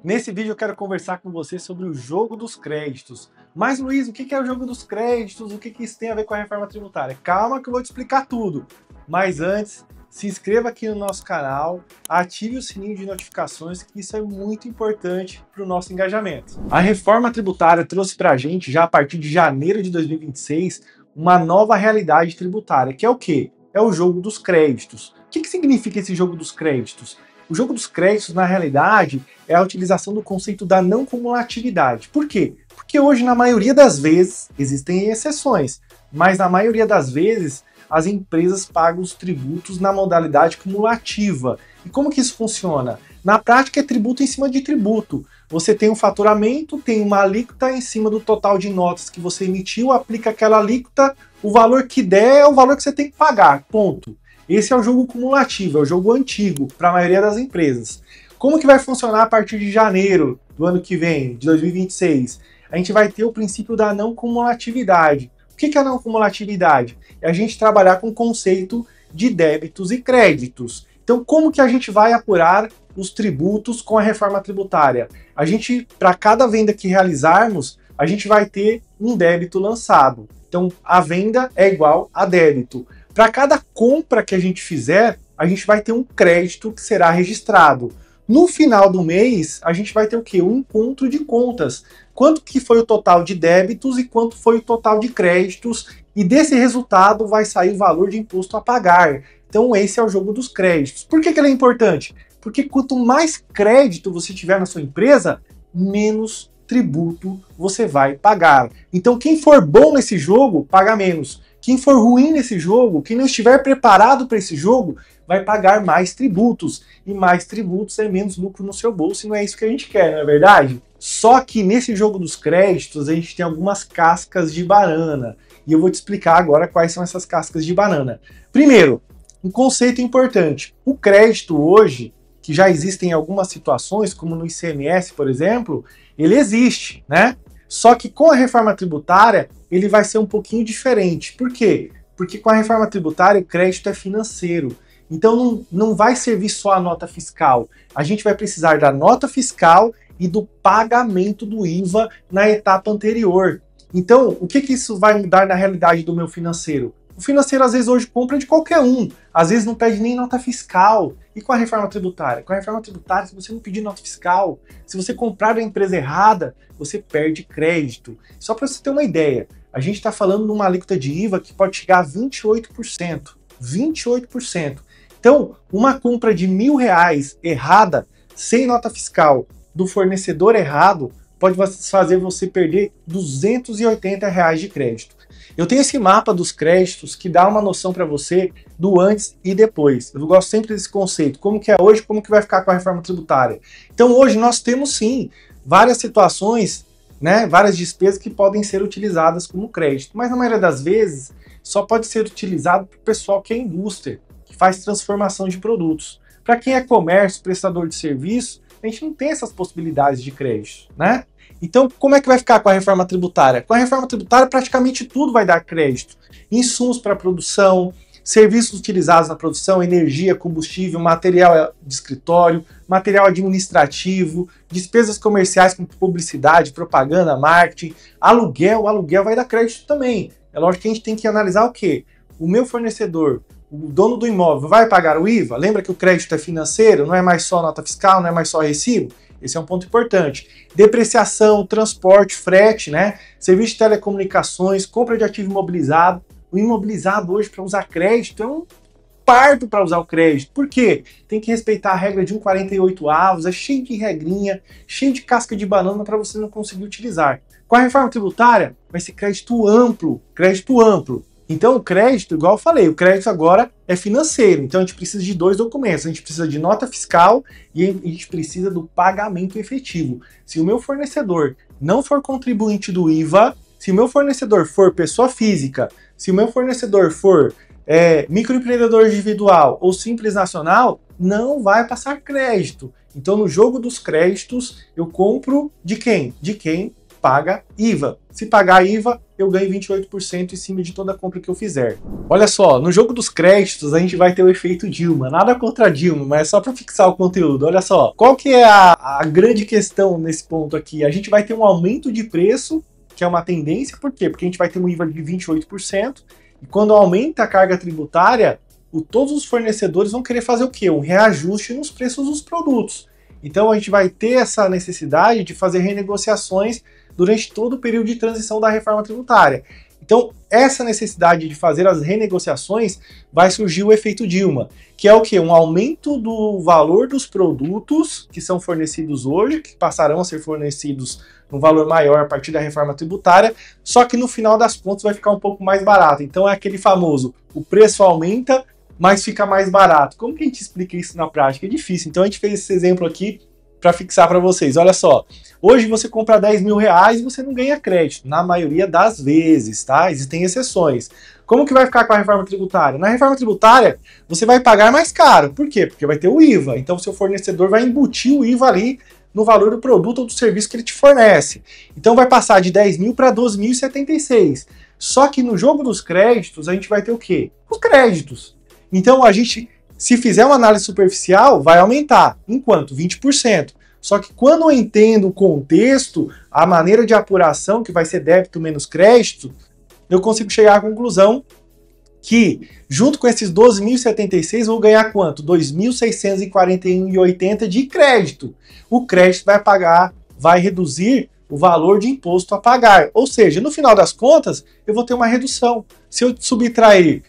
Nesse vídeo eu quero conversar com você sobre o jogo dos créditos. Mas Luiz, o que é o jogo dos créditos? O que isso tem a ver com a reforma tributária? Calma que eu vou te explicar tudo. Mas antes, se inscreva aqui no nosso canal, ative o sininho de notificações, que isso é muito importante para o nosso engajamento. A reforma tributária trouxe para a gente, já a partir de janeiro de 2026, uma nova realidade tributária, que é o quê? É o jogo dos créditos. O que significa esse jogo dos créditos? O jogo dos créditos, na realidade, é a utilização do conceito da não cumulatividade. Por quê? Porque hoje, na maioria das vezes, existem exceções, mas na maioria das vezes, as empresas pagam os tributos na modalidade cumulativa. E como que isso funciona? Na prática, é tributo em cima de tributo. Você tem um faturamento, tem uma alíquota em cima do total de notas que você emitiu, aplica aquela alíquota, o valor que der é o valor que você tem que pagar, ponto. Esse é o jogo cumulativo, é o jogo antigo para a maioria das empresas. Como que vai funcionar a partir de janeiro do ano que vem, de 2026? A gente vai ter o princípio da não cumulatividade. O que é a não cumulatividade? É a gente trabalhar com o conceito de débitos e créditos. Então, como que a gente vai apurar os tributos com a reforma tributária? A gente, para cada venda que realizarmos, a gente vai ter um débito lançado. Então, a venda é igual a débito. Para cada compra que a gente fizer, a gente vai ter um crédito que será registrado. No final do mês, a gente vai ter o quê? Um encontro de contas. Quanto que foi o total de débitos e quanto foi o total de créditos, e desse resultado vai sair o valor de imposto a pagar. Então esse é o jogo dos créditos. Por que ele é importante? Porque quanto mais crédito você tiver na sua empresa, menos tributo você vai pagar. Então quem for bom nesse jogo, paga menos. Quem for ruim nesse jogo, quem não estiver preparado para esse jogo, vai pagar mais tributos. E mais tributos é menos lucro no seu bolso, e não é isso que a gente quer, não é verdade? Só que nesse jogo dos créditos, a gente tem algumas cascas de banana. E eu vou te explicar agora quais são essas cascas de banana. Primeiro, um conceito importante. O crédito hoje, que já existe em algumas situações, como no ICMS, por exemplo, ele existe, né? Só que com a reforma tributária, ele vai ser um pouquinho diferente. Por quê? Porque com a reforma tributária, o crédito é financeiro. Então não vai servir só a nota fiscal. A gente vai precisar da nota fiscal e do pagamento do IVA na etapa anterior. Então, o que isso vai mudar na realidade do meu financeiro? O financeiro, às vezes, hoje compra de qualquer um. Às vezes não pede nem nota fiscal. E com a reforma tributária? Com a reforma tributária, se você não pedir nota fiscal, se você comprar da empresa errada, você perde crédito. Só para você ter uma ideia, a gente está falando de uma alíquota de IVA que pode chegar a 28%. 28%. Então, uma compra de R$1.000 errada, sem nota fiscal, do fornecedor errado, pode fazer você perder R$280 de crédito. Eu tenho esse mapa dos créditos que dá uma noção para você do antes e depois. Eu gosto sempre desse conceito, como que é hoje, como que vai ficar com a reforma tributária. Então hoje nós temos sim várias situações, né, várias despesas que podem ser utilizadas como crédito, mas na maioria das vezes só pode ser utilizado para o pessoal que é indústria, que faz transformação de produtos. Para quem é comércio, prestador de serviço, a gente não tem essas possibilidades de crédito, né? Então, como é que vai ficar com a reforma tributária? Com a reforma tributária, praticamente tudo vai dar crédito. Insumos para produção, serviços utilizados na produção, energia, combustível, material de escritório, material administrativo, despesas comerciais como publicidade, propaganda, marketing, aluguel. O aluguel vai dar crédito também. É lógico que a gente tem que analisar o quê? O meu fornecedor, o dono do imóvel, vai pagar o IVA? Lembra que o crédito é financeiro, não é mais só nota fiscal, não é mais só recibo? Esse é um ponto importante. Depreciação, transporte, frete, né? Serviço de telecomunicações, compra de ativo imobilizado. O imobilizado hoje, para usar crédito, é um parto para usar o crédito. Por quê? Tem que respeitar a regra de 1,48 avos, é cheio de regrinha, cheio de casca de banana para você não conseguir utilizar. Com a reforma tributária, vai ser crédito amplo, crédito amplo. Então o crédito, igual eu falei, o crédito agora é financeiro, então a gente precisa de dois documentos, a gente precisa de nota fiscal e a gente precisa do pagamento efetivo. Se o meu fornecedor não for contribuinte do IVA, se o meu fornecedor for pessoa física, se o meu fornecedor for microempreendedor individual ou simples nacional, não vai passar crédito. Então no jogo dos créditos, eu compro de quem? De quem paga IVA. Se pagar IVA, eu ganho 28% em cima de toda a compra que eu fizer. Olha só, no jogo dos créditos a gente vai ter o efeito Dilma. Nada contra a Dilma, mas é só para fixar o conteúdo. Olha só, qual que é a grande questão nesse ponto aqui? A gente vai ter um aumento de preço, que é uma tendência. Por quê? Porque a gente vai ter um IVA de 28%. E quando aumenta a carga tributária, todos os fornecedores vão querer fazer o quê? Um reajuste nos preços dos produtos. Então a gente vai ter essa necessidade de fazer renegociações durante todo o período de transição da reforma tributária. Então essa necessidade de fazer as renegociações vai surgir o efeito Dilma, que é o quê? Um aumento do valor dos produtos que são fornecidos hoje, que passarão a ser fornecidos num valor maior a partir da reforma tributária, só que no final das contas vai ficar um pouco mais barato. Então é aquele famoso, o preço aumenta, mas fica mais barato. Como que a gente explica isso na prática? É difícil. Então a gente fez esse exemplo aqui para fixar para vocês. Olha só, hoje você compra 10 mil reais e você não ganha crédito, na maioria das vezes, tá? Existem exceções. Como que vai ficar com a reforma tributária? Na reforma tributária, você vai pagar mais caro. Por quê? Porque vai ter o IVA. Então o seu fornecedor vai embutir o IVA ali no valor do produto ou do serviço que ele te fornece. Então vai passar de 10 mil para 12.076. Só que no jogo dos créditos, a gente vai ter o quê? Os créditos. Então a gente, se fizer uma análise superficial, vai aumentar. Em quanto? 20%. Só que quando eu entendo o contexto, a maneira de apuração, que vai ser débito menos crédito, eu consigo chegar à conclusão que, junto com esses 12.076, eu vou ganhar quanto? 2.641,80 de crédito. O crédito vai reduzir o valor de imposto a pagar. Ou seja, no final das contas, eu vou ter uma redução. Se eu subtrair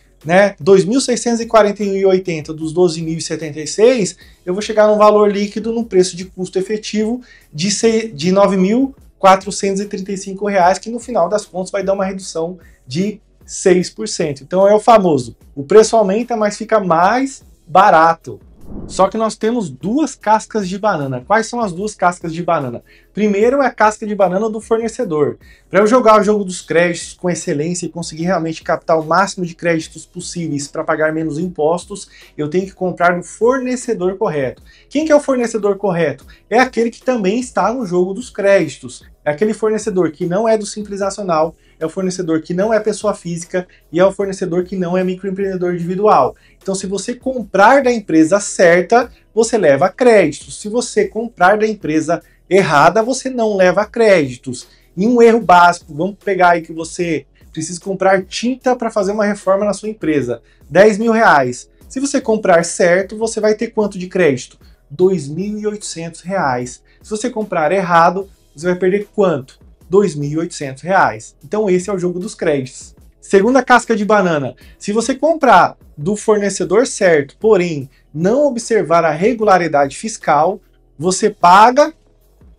2.641,80 dos 12.076, eu vou chegar num valor líquido, num preço de custo efetivo de R$ 9.435, que no final das contas vai dar uma redução de 6%. Então é o famoso, o preço aumenta, mas fica mais barato. Só que nós temos duas cascas de banana. Quais são as duas cascas de banana? Primeiro é a casca de banana do fornecedor. Para eu jogar o jogo dos créditos com excelência e conseguir realmente captar o máximo de créditos possíveis para pagar menos impostos, eu tenho que comprar no fornecedor correto. Quem que é o fornecedor correto? É aquele que também está no jogo dos créditos. É aquele fornecedor que não é do Simples Nacional, é o fornecedor que não é pessoa física e é o fornecedor que não é microempreendedor individual. Então, se você comprar da empresa certa, você leva créditos. Se você comprar da empresa errada, você não leva créditos. E um erro básico, vamos pegar aí que você precisa comprar tinta para fazer uma reforma na sua empresa, 10 mil reais. Se você comprar certo, você vai ter quanto de crédito? R$ 2.800. Se você comprar errado, você vai perder quanto? R$ 2.800. Então esse é o jogo dos créditos. Segunda casca de banana, se você comprar do fornecedor certo, porém não observar a regularidade fiscal, você paga,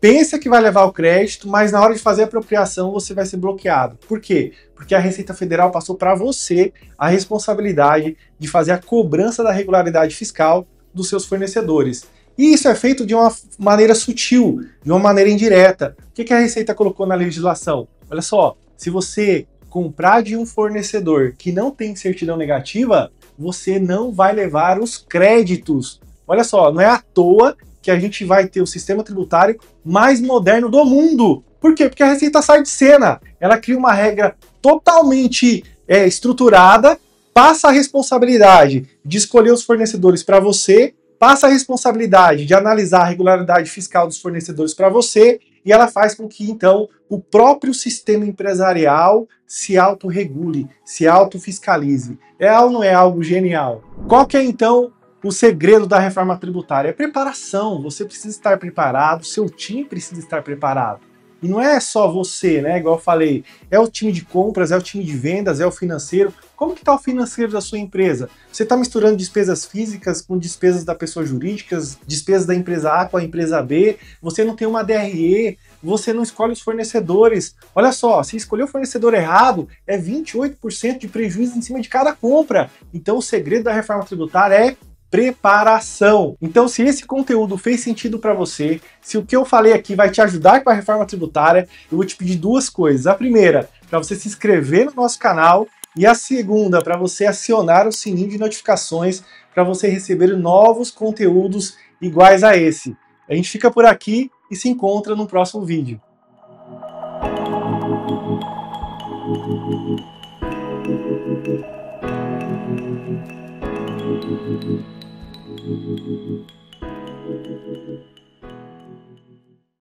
pensa que vai levar o crédito, mas na hora de fazer a apropriação você vai ser bloqueado. Por quê? Porque a Receita Federal passou para você a responsabilidade de fazer a cobrança da regularidade fiscal dos seus fornecedores. E isso é feito de uma maneira sutil, de uma maneira indireta. O que a Receita colocou na legislação? Olha só, se você comprar de um fornecedor que não tem certidão negativa, você não vai levar os créditos. Olha só, não é à toa que a gente vai ter o sistema tributário mais moderno do mundo. Por quê? Porque a Receita sai de cena. Ela cria uma regra totalmente estruturada, passa a responsabilidade de escolher os fornecedores para você, passa a responsabilidade de analisar a regularidade fiscal dos fornecedores para você, e ela faz com que, então, o próprio sistema empresarial se autorregule, se autofiscalize. É ou não é algo genial? Qual que é, então, o segredo da reforma tributária? É preparação. Você precisa estar preparado, seu time precisa estar preparado. E não é só você, né? Igual eu falei, é o time de compras, é o time de vendas, é o financeiro. Como que está o financeiro da sua empresa? Você está misturando despesas físicas com despesas da pessoa jurídica, despesas da empresa A com a empresa B, você não tem uma DRE, você não escolhe os fornecedores. Olha só, se escolher o fornecedor errado, é 28% de prejuízo em cima de cada compra. Então o segredo da reforma tributária é preparação. Então, se esse conteúdo fez sentido para você, se o que eu falei aqui vai te ajudar com a reforma tributária, eu vou te pedir duas coisas. A primeira, para você se inscrever no nosso canal, e a segunda, para você acionar o sininho de notificações para você receber novos conteúdos iguais a esse. A gente fica por aqui e se encontra no próximo vídeo.